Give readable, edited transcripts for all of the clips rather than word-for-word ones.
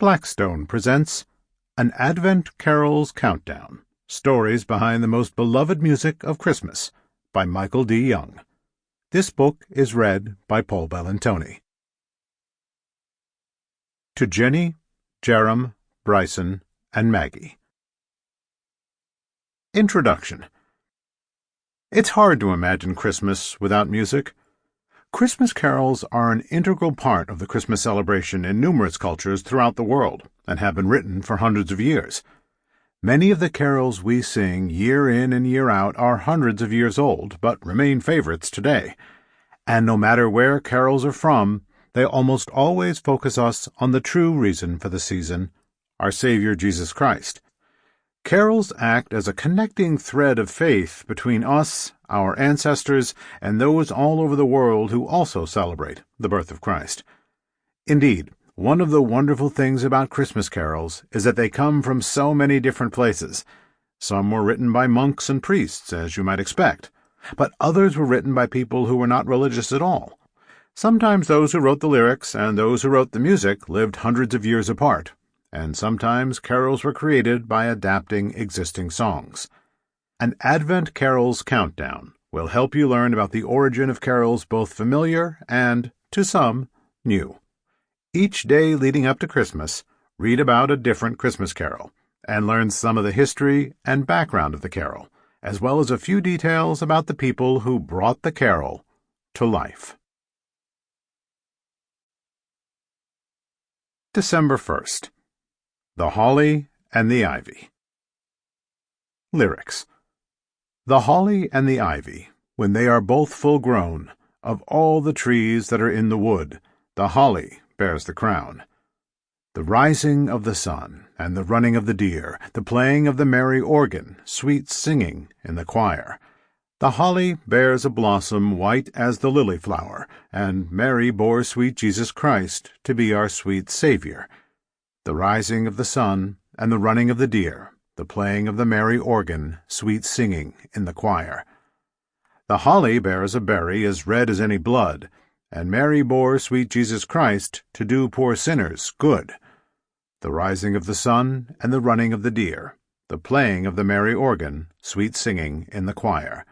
Blackstone presents An Advent Carol's Countdown, Stories Behind the Most Beloved Music of Christmas by Michael D. Young. This book is read by Paul Bellantoni. To Jenny, Jerem, Bryson, and Maggie. Introduction. It's hard to imagine Christmas without music. Christmas carols are an integral part of the Christmas celebration in numerous cultures throughout the world and have been written for hundreds of years. Many of the carols we sing year in and year out are hundreds of years old, but remain favorites today. And no matter where carols are from, they almost always focus us on the true reason for the season, our Savior Jesus Christ. Carols act as a connecting thread of faith between us, our ancestors, and those all over the world who also celebrate the birth of Christ. Indeed, one of the wonderful things about Christmas carols is that they come from so many different places. Some were written by monks and priests, as you might expect, but others were written by people who were not religious at all. Sometimes those who wrote the lyrics and those who wrote the music lived hundreds of years apart, and sometimes carols were created by adapting existing songs. An Advent Carol's Countdown will help you learn about the origin of carols both familiar and, to some, new. Each day leading up to Christmas, read about a different Christmas carol and learn some of the history and background of the carol, as well as a few details about the people who brought the carol to life. December 1st. The Holly and the Ivy. Lyrics. The holly and the ivy, when they are both full grown, of all the trees that are in the wood, the holly bears the crown. The rising of the sun, and the running of the deer, the playing of the merry organ, sweet singing in the choir. The holly bears a blossom white as the lily flower, and Mary bore sweet Jesus Christ to be our sweet Savior. The rising of the sun, and the running of the deer, the playing of the merry organ, sweet singing in the choir. The holly bears a berry as red as any blood, and Mary bore sweet Jesus Christ to do poor sinners good. The rising of the sun, and the running of the deer, the playing of the merry organ, sweet singing in the choir.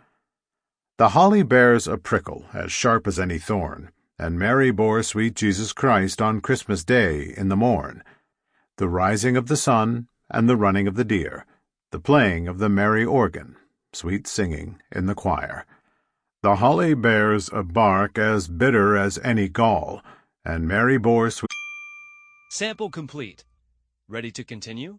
The holly bears a prickle as sharp as any thorn, and Mary bore sweet Jesus Christ on Christmas Day in the morn. The rising of the sun, and the running of the deer, the playing of the merry organ, sweet singing in the choir. The holly bears a bark as bitter as any gall, and Mary bore sweet... Sample complete. Ready to continue?